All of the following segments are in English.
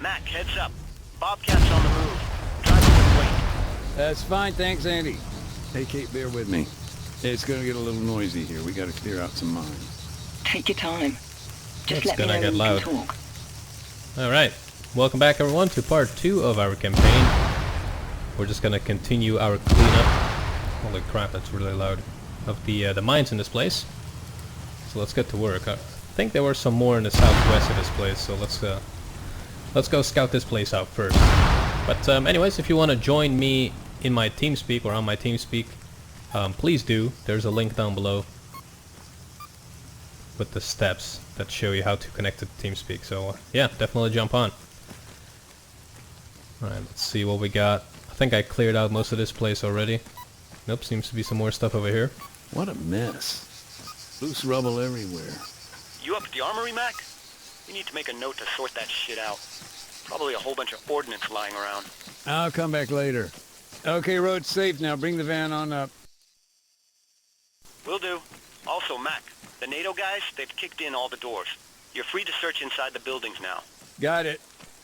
Mac, heads up. Bobcat's on the move. Drive with weight. That's fine, thanks, Andy. Hey, Kate, bear with me. It's gonna get a little noisy here. We gotta clear out some mines. Take your time. Just It's let me gonna know get when loud. you can talk. Alright, welcome back everyone to part 2 of our campaign. We're just gonna continue our cleanup. Holy crap, that's really loud. Of the mines in this place. So let's get to work. I think there were some more in the southwest of this place, so let's go scout this place out first. But anyways, if you want to join me in my TeamSpeak or on my TeamSpeak, please do. There's a link down below with the steps that show you how to connect to TeamSpeak. So yeah, definitely jump on. Alright, let's see what we got. I think I cleared out most of this place already. Nope, seems to be some more stuff over here. What a mess. Loose rubble everywhere. You up at the armory, Mac? We need to make a note to sort that shit out. Probably a whole bunch of ordnance lying around. I'll come back later. Okay, road's safe now. Bring the van on up. Will do. Also, Mac, the NATO guys, they've kicked in all the doors. You're free to search inside the buildings now. Got it.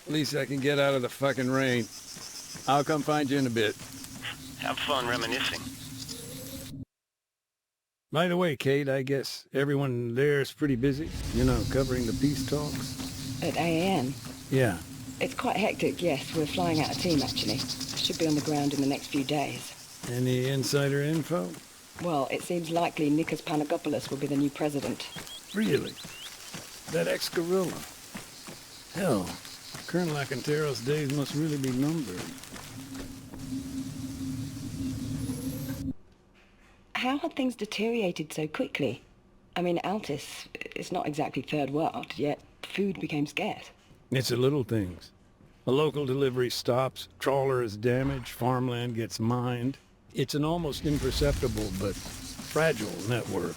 At least I can get out of the fucking rain. I'll come find you in a bit. Have fun reminiscing. By the way, Kate, I guess everyone there is pretty busy. You know, covering the peace talks. At AAN? Yeah. It's quite hectic, yes. We're flying out a team, actually. Should be on the ground in the next few days. Any insider info? Well, it seems likely Nikos Panagopoulos will be the new president. Really? That ex-guerrilla? Hell, Colonel Acantero's days must really be numbered. How had things deteriorated so quickly? I mean, Altis is not exactly third world, yet food became scarce. It's the little things. A local delivery stops, trawler is damaged, farmland gets mined. It's an almost imperceptible but fragile network.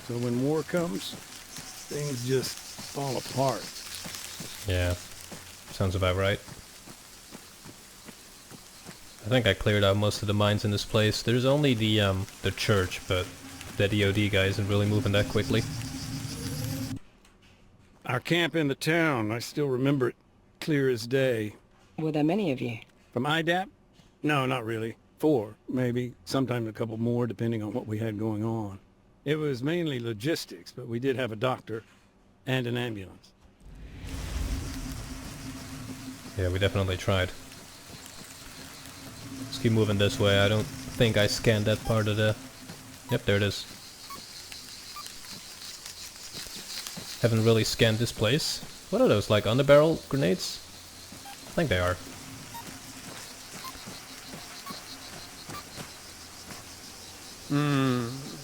So when war comes, things just fall apart. Yeah, sounds about right. I think I cleared out most of the mines in this place. There's only the church, but the DOD guy isn't really moving that quickly. Our camp in the town, I still remember it clear as day. Were there many of you? From IDAP? No, not really. 4, maybe. Sometimes a couple more, depending on what we had going on. It was mainly logistics, but we did have a doctor and an ambulance. Yeah, we definitely tried. Let's keep moving this way. I don't think I scanned that part of the... Yep, there it is. Haven't really scanned this place. What are those, like underbarrel grenades? I think they are.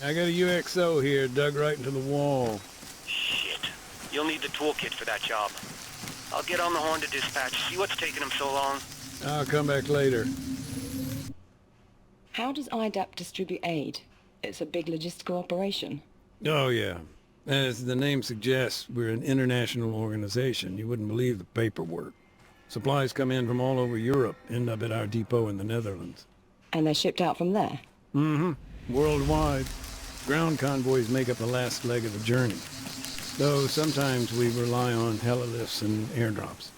I got a UXO here dug right into the wall. Shit. You'll need the toolkit for that job. I'll get on the horn to dispatch, see what's taking them so long. I'll come back later. How does IDAP distribute aid? It's a big logistical operation. Oh, yeah. As the name suggests, we're an international organization. You wouldn't believe the paperwork. Supplies come in from all over Europe, end up at our depot in the Netherlands. And they're shipped out from there? Mm-hmm. Worldwide. Ground convoys make up the last leg of the journey. Though sometimes we rely on helilifts and airdrops.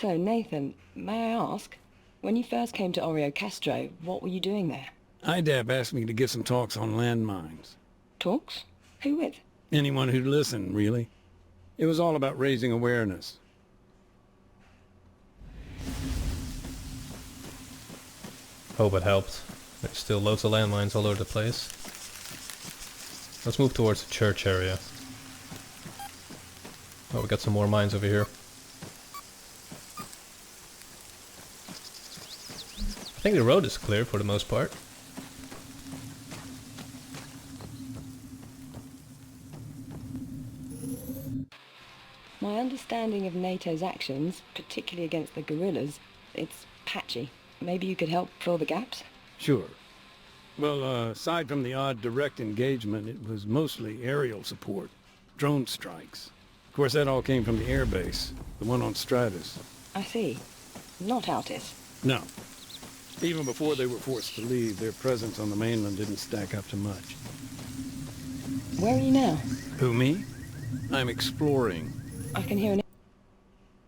So, Nathan, may I ask, when you first came to Oreo Castro, what were you doing there? IDAP asked me to give some talks on landmines. Talks? Who with? Anyone who'd listen, really. It was all about raising awareness. Hope it helped. There's still loads of landmines all over the place. Let's move towards the church area. Oh, we got some more mines over here. I think the road is clear for the most part. My understanding of NATO's actions, particularly against the guerrillas, it's patchy. Maybe you could help fill the gaps? Sure. Well, aside from the odd direct engagement, it was mostly aerial support. Drone strikes. Of course, that all came from the airbase, the one on Stratus. I see. Not Altis. No. Even before they were forced to leave, their presence on the mainland didn't stack up to much. Where are you now? Who, me? I'm exploring. I can hear an...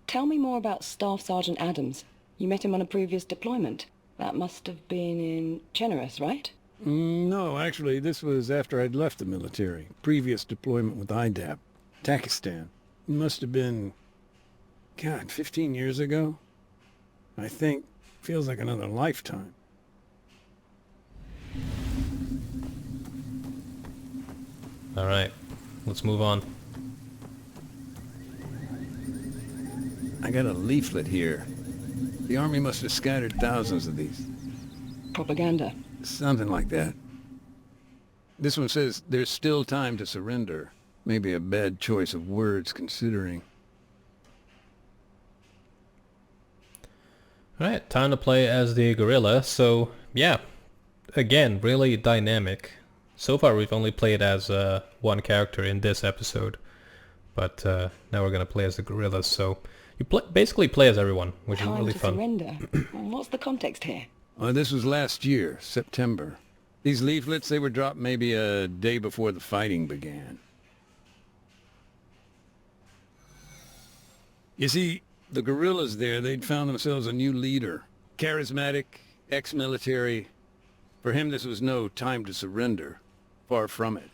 Tell me more about Staff Sergeant Adams. You met him on a previous deployment. That must have been in Cheneris, right? No, actually, this was after I'd left the military. Previous deployment with IDAP. Takistan. Must have been... God, 15 years ago? I think. Feels like another lifetime. Alright, let's move on. I got a leaflet here. The Army must have scattered thousands of these. Propaganda. Something like that. This one says, there's still time to surrender. Maybe a bad choice of words, considering. Alright, time to play as the gorilla. So, yeah. Again, really dynamic. So far we've only played as one character in this episode. But now we're gonna play as the gorillas, so... You basically play as everyone, which is really fun. Time to surrender. What's the context here? This was last year, September. These leaflets, they were dropped maybe a day before the fighting began. You see, the guerrillas there, they'd found themselves a new leader. Charismatic, ex-military. For him, this was no time to surrender. Far from it.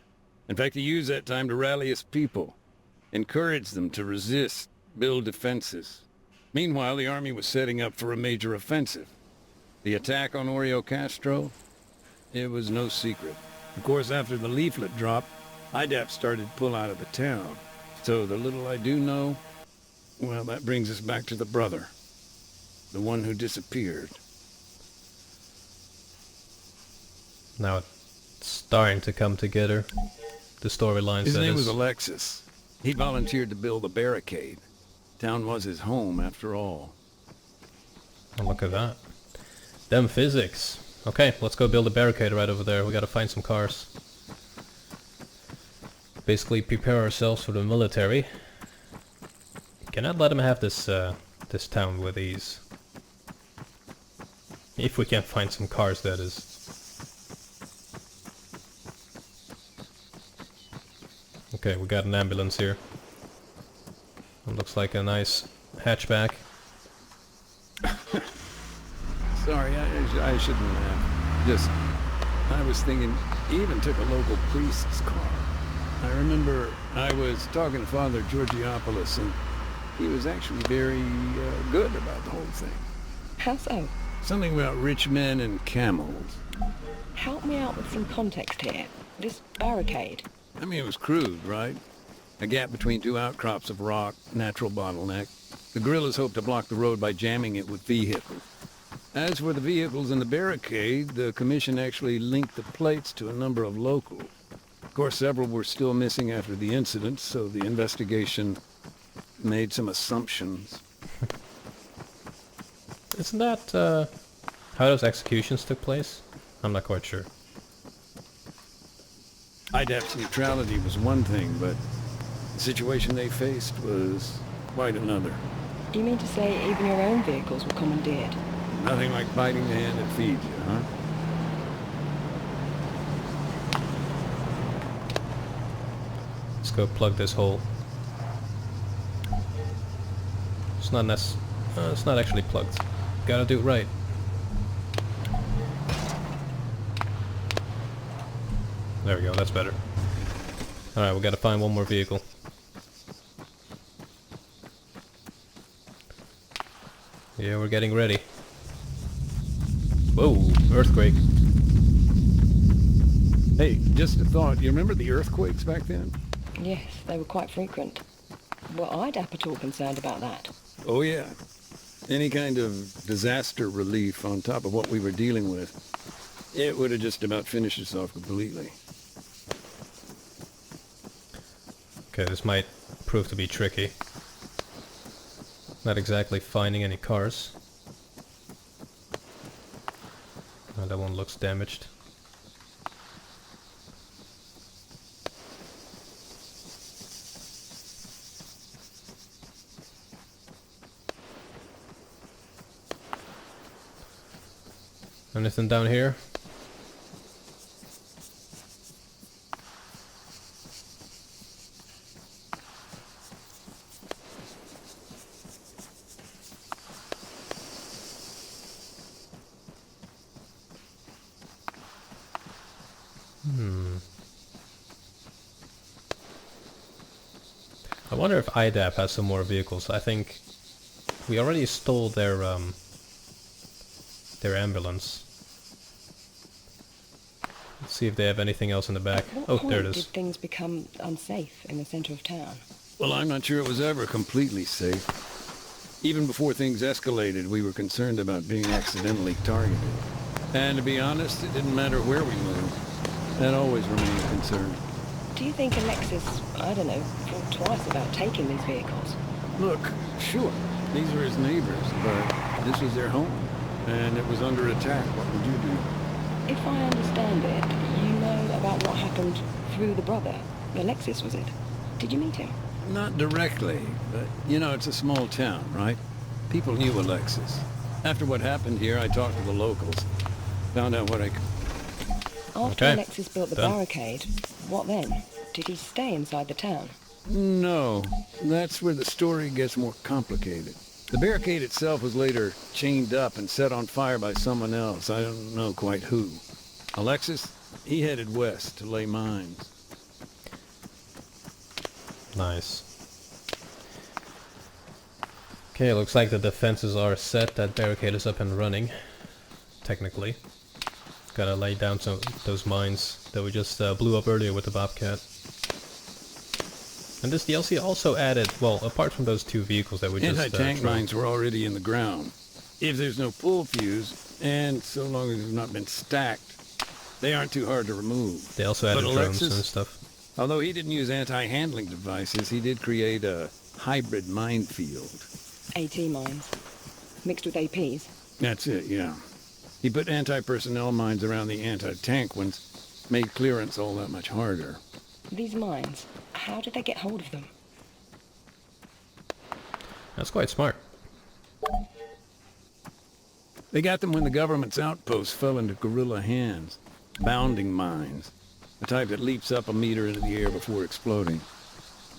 In fact, he used that time to rally his people. Encourage them to resist, build defenses. Meanwhile, the army was setting up for a major offensive. The attack on Oreo Castro? It was no secret. Of course, after the leaflet dropped, IDAP started to pull out of the town. So the little I do know, well, that brings us back to the brother. The one who disappeared. Now it's starting to come together. The storylines. His name was Alexis. He volunteered to build a barricade. Town was his home, after all. Oh, look at that. Them physics. Okay, let's go build a barricade right over there. We gotta find some cars. Basically prepare ourselves for the military. Cannot let him have this this town with ease. If we can find some cars, that is. Okay, we got an ambulance here. It looks like a nice hatchback. Sorry, I shouldn't have. Just, I was thinking, he even took a local priest's car. I remember I was talking to Father Georgiopoulos, and he was actually very good about the whole thing. How so? Something about rich men and camels. Help me out with some context here. This barricade. I mean, it was crude, right? A gap between two outcrops of rock, natural bottleneck. The guerrillas hoped to block the road by jamming it with vehicles. As for the vehicles in the barricade, the commission actually linked the plates to a number of locals. Of course, several were still missing after the incident, so the investigation made some assumptions. Isn't that how those executions took place? I'm not quite sure. IDAP's neutrality was one thing, but the situation they faced was quite another. You mean to say even your own vehicles were commandeered? Nothing like biting the hand that feeds you, huh? Let's go plug this hole. It's not it's not actually plugged. Gotta do it right. There we go, that's better. Alright, we gotta find one more vehicle. Yeah, we're getting ready. Whoa, earthquake. Hey, just a thought. You remember the earthquakes back then? Yes, they were quite frequent. Were IDAP at all concerned about that? Oh, yeah. Any kind of disaster relief on top of what we were dealing with, it would have just about finished us off completely. Okay, this might prove to be tricky. Not exactly finding any cars. Oh, that one looks damaged. Anything down here? I wonder if IDAP has some more vehicles. I think we already stole their ambulance. Let's see if they have anything else in the back. Oh, there it is. Did things become unsafe in the center of town? Well, I'm not sure it was ever completely safe. Even before things escalated, we were concerned about being accidentally targeted. And to be honest, it didn't matter where we moved. That always remained a concern. Do you think Alexis, I don't know, thought twice about taking these vehicles? Look, sure, these were his neighbors, but this was their home, and it was under attack. What would you do? If I understand it, you know about what happened through the brother. Alexis, was it? Did you meet him? Not directly, but, you know, it's a small town, right? People knew Alexis. After what happened here, I talked to the locals. Found out what I could. After Okay. Alexis built the barricade, what then? Did he stay inside the town? No, that's where the story gets more complicated. The barricade itself was later chained up and set on fire by someone else. I don't know quite who. Alexis, he headed west to lay mines. Nice. Okay, looks like the defenses are set. That barricade is up and running. Technically. Gotta lay down some those mines that we just blew up earlier with the Bobcat. And this DLC also added, well, apart from those two vehicles that we just Anti-tank mines were already in the ground. If there's no pull fuse, and so long as they've not been stacked, they aren't too hard to remove. They also added But drones Alexis, and stuff. although he didn't use anti-handling devices, he did create a hybrid minefield. AT mines. Mixed with APs. That's it, yeah. He put anti-personnel mines around the anti-tank ones, made clearance all that much harder. These mines, how did they get hold of them? That's quite smart. They got them when the government's outposts fell into guerrilla hands. Bounding mines. The type that leaps up a meter into the air before exploding.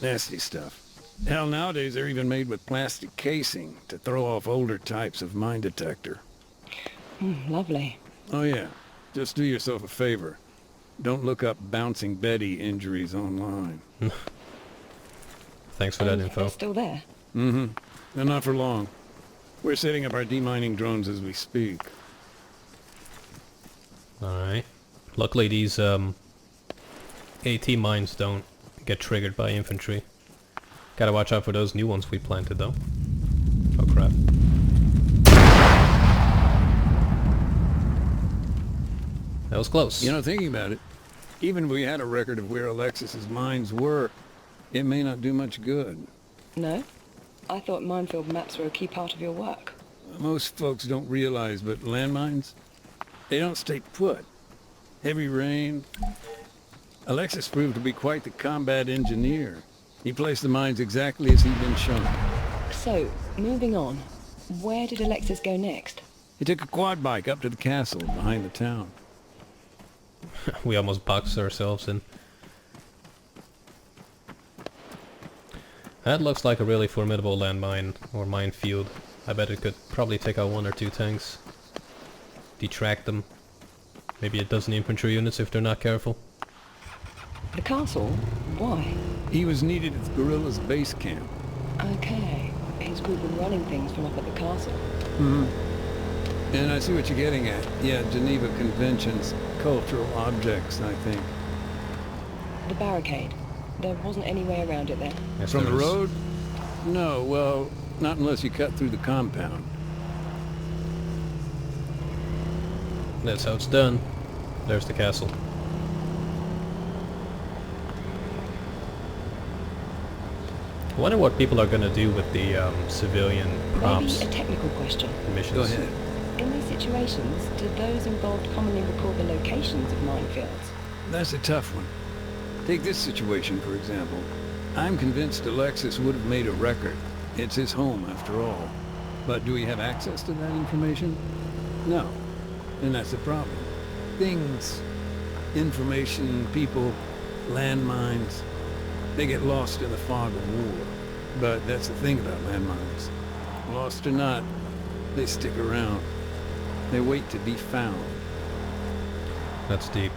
Nasty stuff. Hell, nowadays they're even made with plastic casing to throw off older types of mine detector. Lovely. Oh yeah, just do yourself a favor. Don't look up Bouncing Betty injuries online. Thanks for that info. They're still there? Mm-hmm. And not for long. We're setting up our demining drones as we speak. Alright. Luckily these AT mines don't get triggered by infantry. Gotta watch out for those new ones we planted though. Oh crap. That was close. You know, thinking about it, even if we had a record of where Alexis's mines were, it may not do much good. No? I thought minefield maps were a key part of your work. Most folks don't realize, but landmines, they don't stay put. Heavy rain. Alexis proved to be quite the combat engineer. He placed the mines exactly as he'd been shown. So, moving on, where did Alexis go next? He took a quad bike up to the castle behind the town. We almost boxed ourselves in. That looks like a really formidable landmine or minefield. I bet it could probably take out 1 or 2 tanks. Detract them. Maybe a dozen infantry units if they're not careful. The castle? Why? He was needed at the guerrillas' base camp. Okay. His group were running things from up at the castle. Mm-hmm. And I see what you're getting at. Yeah, Geneva Convention's cultural objects, I think. The barricade. There wasn't any way around it then. Yes, From the there is. road? No, well, not unless you cut through the compound. That's how it's done. There's the castle. I wonder what people are gonna do with the civilian props Maybe a technical question. missions. Go ahead. In these situations, do those involved commonly record the locations of minefields? That's a tough one. Take this situation, for example. I'm convinced Alexis would have made a record. It's his home, after all. But do we have access to that information? No. And that's the problem. Things, information, people, landmines, they get lost in the fog of war. But that's the thing about landmines. Lost or not, they stick around. They wait to be found. That's deep.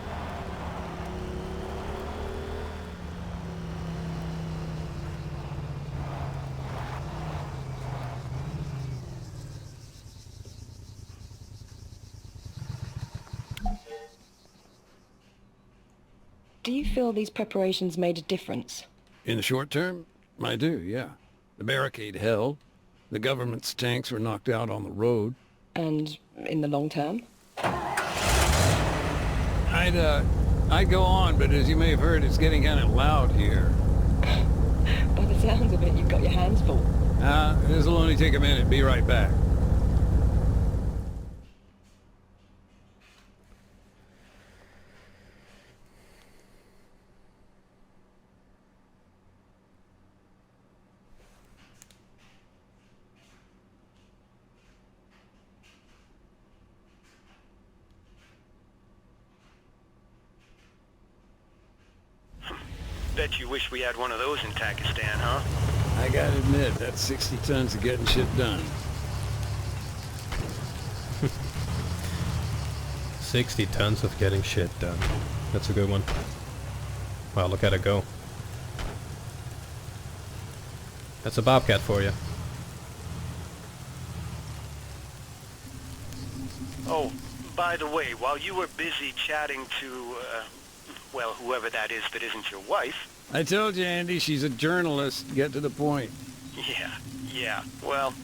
Do you feel these preparations made a difference? In the short term, I do, yeah. The barricade held. The government's tanks were knocked out on the road. And in the long term? I'd go on, but as you may have heard, it's getting kind of loud here. By the sounds of it, you've got your hands full. This'll only take a minute. Be right back. Bet you wish we had one of those in Pakistan, huh? I gotta admit, that's 60 tons of getting shit done. 60 tons of getting shit done. That's a good one. Wow, look at it go. That's a bobcat for you. Oh, by the way, while you were busy chatting to, well, whoever that is that isn't your wife... I told you, Andy, she's a journalist. Get to the point. Yeah. Well,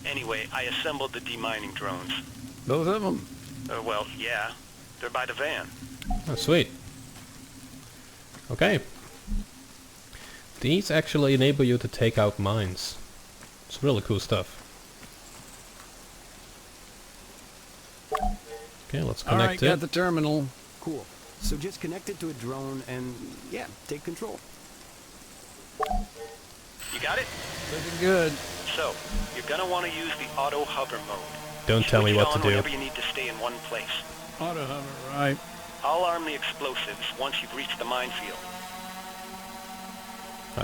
anyway, I assembled the demining drones. Both of them? Well, yeah. They're by the van. Oh, sweet. Okay. These actually enable you to take out mines. It's really cool stuff. Okay, let's connect All right, it. got the terminal. Cool. So just connect it to a drone and, yeah, take control. You got it? Looking good. So, you're gonna want to use the auto hover mode. Don't tell me Switch what it to on do. whenever you need to stay in one place. Auto hover, right. I'll arm the explosives once you've reached the minefield.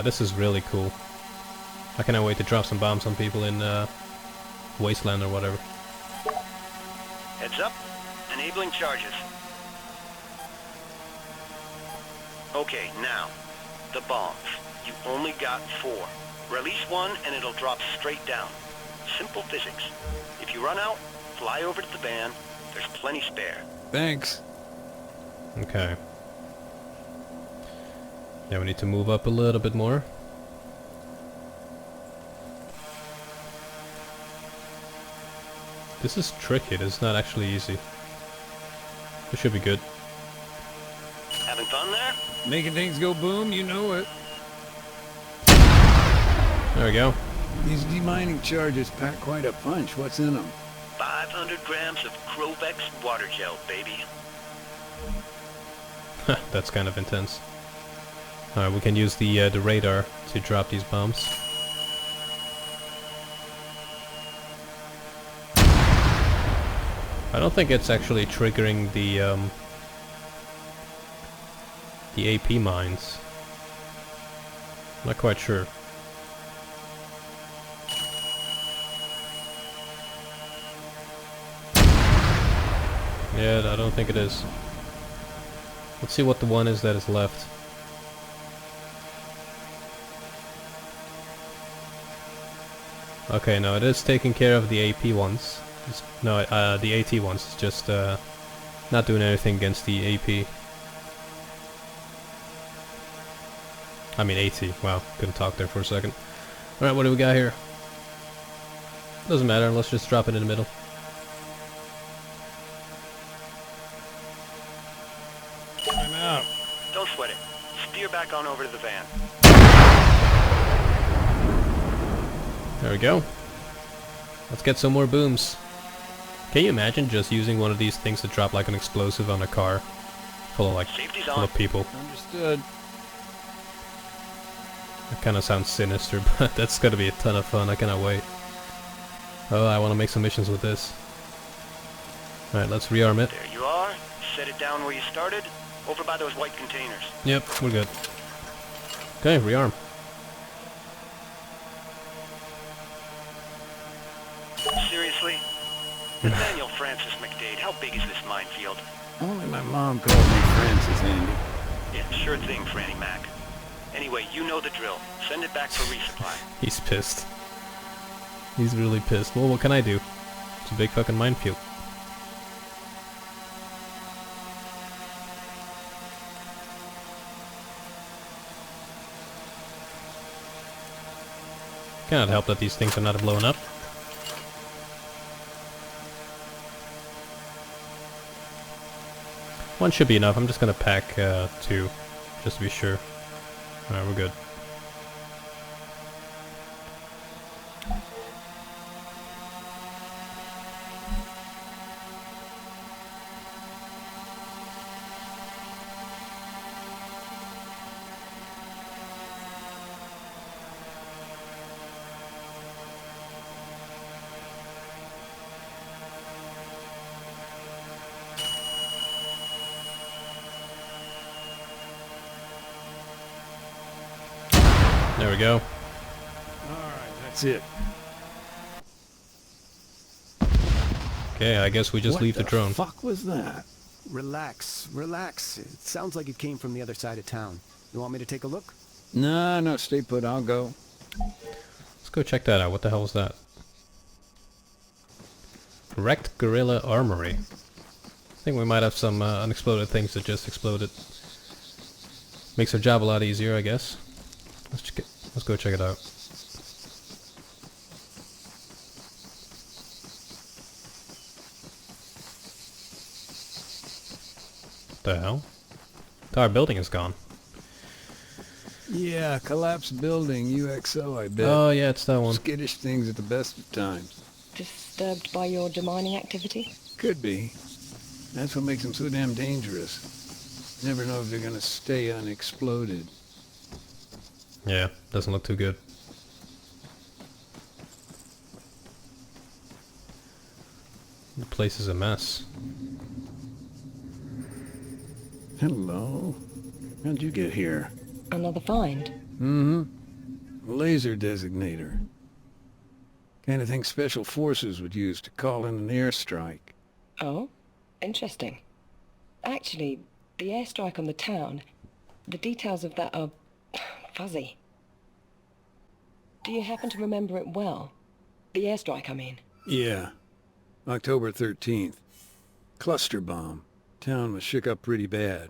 This is really cool. I cannot wait to drop some bombs on people in Wasteland or whatever. Heads up. Enabling charges. Okay, now, the bombs. You only got 4. Release one and it'll drop straight down. Simple physics. If you run out, fly over to the van. There's plenty spare. Thanks. Okay. Yeah, we need to move up a little bit more. This is tricky. This is not actually easy. This should be good. Having fun there? Making things go boom, you know it. There we go. These demining charges pack quite a punch. What's in them? 500 grams of Crovex water gel, baby. That's kind of intense. Alright, we can use the radar to drop these bombs. I don't think it's actually triggering the AP mines. Not quite sure. Yeah, I don't think it is. Let's see what the one is that is left. Okay, no, it is taking care of the AP ones. No, the AT ones. It's just not doing anything against the AP. I mean AT. Wow, couldn't talk there for a second. Alright, what do we got here? Doesn't matter, let's just drop it in the middle. I'm out. Don't sweat it. Steer back on over to the van. There we go. Let's get some more booms. Can you imagine just using one of these things to drop like an explosive on a car full of Safety's full on. of people? Understood. That kind of sounds sinister, but that's gonna be a ton of fun. I cannot wait. Oh, I want to make some missions with this. Alright, let's rearm it. There you are. Set it down where you started, over by those white containers. Yep, we're good. Okay, rearm. Seriously? Nathaniel Francis McDade, how big is this minefield? Only my mom called me Francis, Andy. Yeah, sure thing, Franny Mac. Anyway, you know the drill. Send it back for resupply. He's pissed. He's really pissed. Well, what can I do? It's a big fucking minefield. Cannot help that these things are not blowing up. One should be enough. I'm just gonna pack 2, just to be sure. Alright, we're good. There we go. Alright, that's it. Okay, I guess we just leave the drone. What the fuck was that? Relax, relax. It sounds like it came from the other side of town. You want me to take a look? No, stay put, I'll go. Let's go check that out. What the hell is that? Wrecked Gorilla Armory. I think we might have some unexploded things that just exploded. Makes our job a lot easier, I guess. Let's go check it out. The hell? The entire building is gone. Yeah, collapsed building, UXO, I bet. Oh yeah, it's that one. Skittish things at the best of times. Disturbed by your demining activity? Could be. That's what makes them so damn dangerous. Never know if they're gonna stay unexploded. Yeah, doesn't look too good. The place is a mess. Hello. How'd you get here? Another find? Mm-hmm. Laser designator. Kind of thing special forces would use to call in an airstrike. Oh, interesting. Actually, the airstrike on the town, the details of that are fuzzy. Do you happen to remember it well? The airstrike, I mean. Yeah. October 13th. Cluster bomb. Town was shook up pretty bad.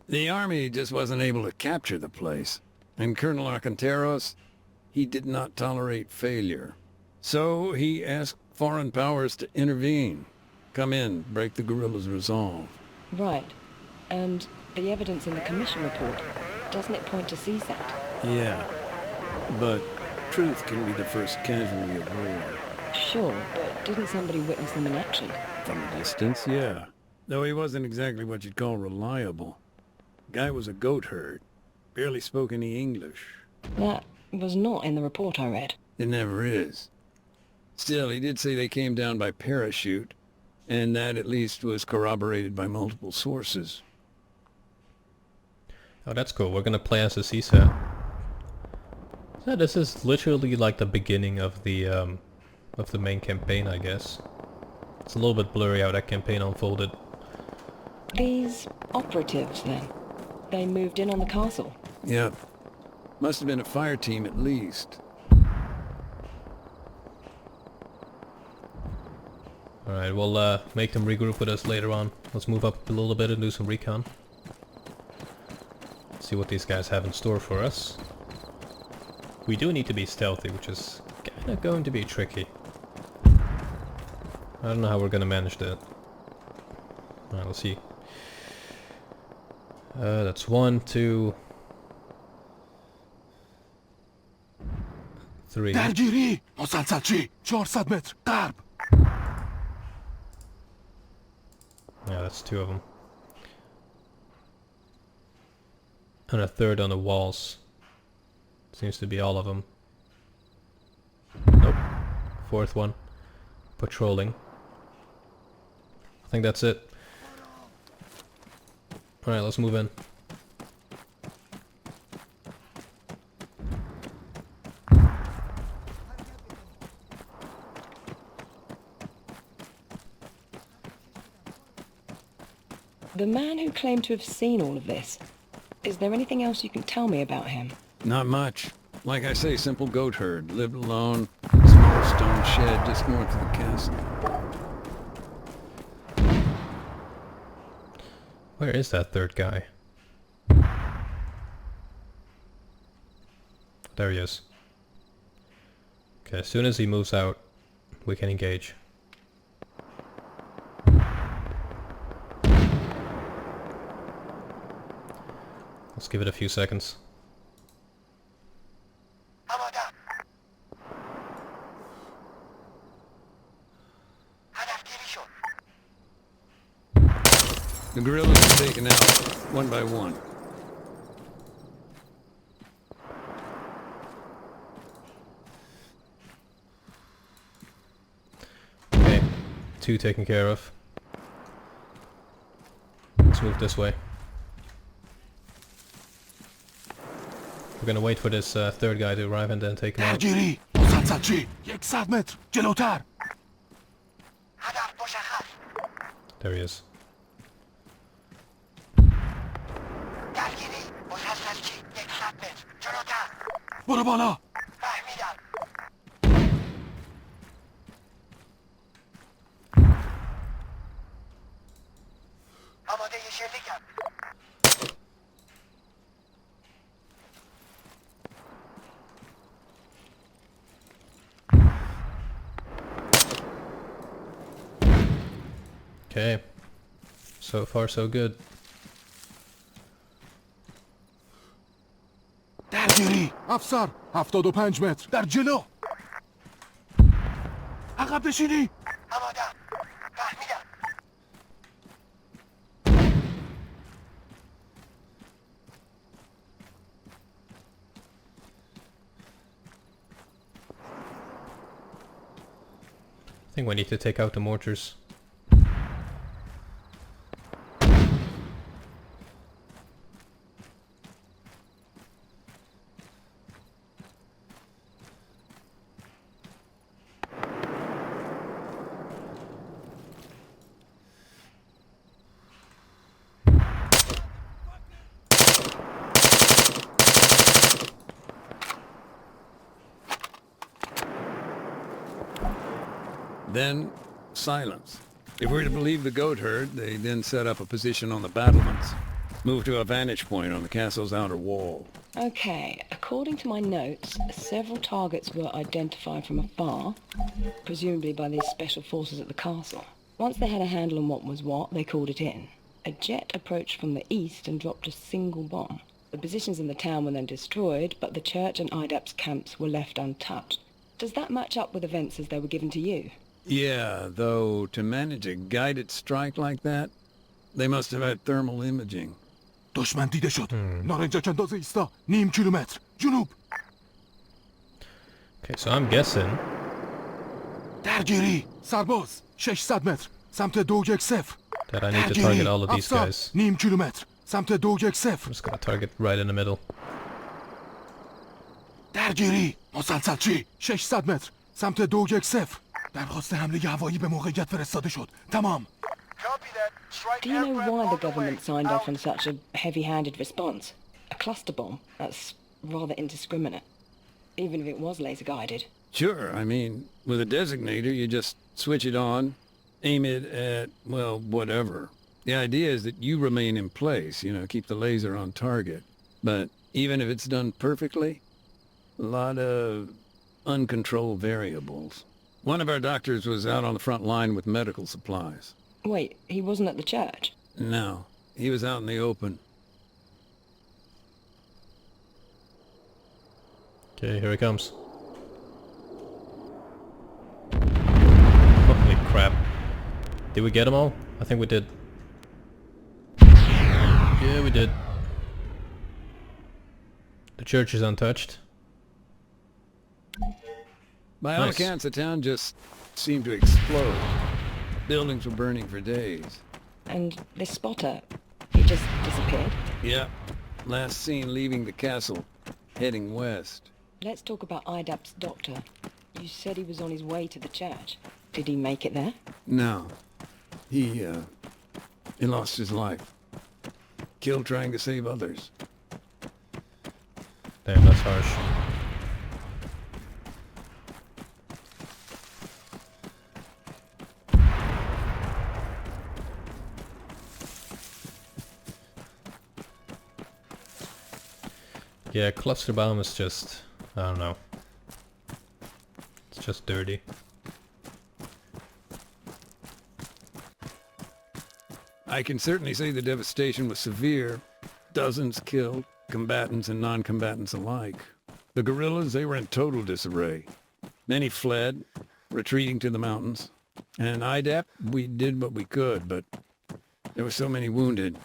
The army just wasn't able to capture the place. And Colonel Arcanteros, he did not tolerate failure. So he asked foreign powers to intervene. Come in, break the guerrillas' resolve. Right. And the evidence in the commission report, doesn't it point to CSAT? Yeah. But truth can be the first casualty of war. Sure, but didn't somebody witness them in action? From a distance, yeah. Though he wasn't exactly what you'd call reliable. Guy was a goat herd. Barely spoke any English. That was not in the report I read. It never is. Still, he did say they came down by parachute, and that at least was corroborated by multiple sources. Oh, that's cool. We're gonna play as a CSAT. So this is literally like the beginning of the main campaign, I guess. It's a little bit blurry how that campaign unfolded. These operatives, then? They moved in on the castle? Yep. Must have been a fire team at least. Alright, we'll make them regroup with us later on. Let's move up a little bit and do some recon. See what these guys have in store for us. We do need to be stealthy, which is kind of going to be tricky. I don't know how we're going to manage that. Alright, let's see. That's 1, 2... 3. درگیری 900 400 متر غرب. Yeah, that's 2 of them. And a third on the walls. Seems to be all of them. Nope. 4th one. patrolling. I think that's it. Alright, let's move in. The man who claimed to have seen all of this, is there anything else you can tell me about him? Not much. Like I say, simple goat herd. Lived alone. Small stone shed just north of the castle. Where is that third guy? There he is. Okay, as soon as he moves out, we can engage. Let's give it a few seconds. The guerrillas are taken out, one by one. Okay, 2 taken care of. Let's move this way. We're gonna wait for this third guy to arrive and then take him out. درگیری مسلسل 100 متر جلوتر. There he is. برو بالا. Okay, so far so good. درگیری افسر 75 متر در جلو. عقب نشینی. I think we need to take out the mortars. Then, silence. If we're to believe the goat herd, they then set up a position on the battlements. Moved to a vantage point on the castle's outer wall. Okay, according to my notes, several targets were identified from afar, presumably by these special forces at the castle. Once they had a handle on what was what, they called it in. A jet approached from the east and dropped a single bomb. The positions in the town were then destroyed, but the church and IDAP's camps were left untouched. Does that match up with events as they were given to you? Yeah, though to manage a guided strike like that, they must have had thermal imaging. دشمن دیده شد. نارنجک اندازه ایستا. نیم کیلومتر جنوب. Okay, so I'm guessing درگیری سرباز 600 متر سمت 210. that I need to target all of these guys. نیم کیلومتر سمت 210. I'm just gonna target right in the middle. درگیری مسلسل چی 600 متر سمت 210. درخواست حمله هوایی به موقعیت فرستاده شد. تمام. Do you know why the government signed off on such a heavy-handed response? A cluster bomb? That's rather indiscriminate. Even if it was laser-guided. Sure, I mean, with a designator, you just switch it on, aim it at, well, whatever. The idea is that you remain in place, you know, keep the laser on target. But even if it's done perfectly, a lot of uncontrolled variables. One of our doctors was out on the front line with medical supplies. Wait, he wasn't at the church? No, he was out in the open. Okay, here he comes. Holy crap. Did we get them all? I think we did. Yeah, we did. The church is untouched. By all Nice. accounts, the town just seemed to explode. Buildings were burning for days. And this spotter, he just disappeared? Yeah. Last seen leaving the castle, heading west. Let's talk about IDAP's doctor. You said he was on his way to the church. Did he make it there? No. He lost his life. Killed trying to save others. Damn, that's harsh. Yeah, Clusterbaum is just... I don't know. It's just dirty. I can certainly say the devastation was severe. Dozens killed, combatants and non-combatants alike. The guerrillas, they were in total disarray. Many fled, retreating to the mountains. And IDAP, we did what we could, but there were so many wounded.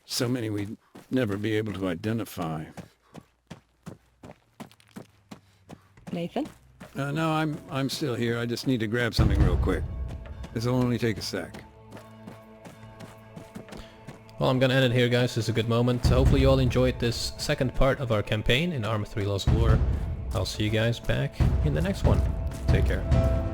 So many we'd never be able to identify. Nathan? No, I'm still here. I just need to grab something real quick. This'll only take a sec. Well, I'm gonna end it here, guys. This is a good moment. Hopefully you all enjoyed this second part of our campaign in ArmA 3 Lost War. I'll see you guys back in the next one. Take care.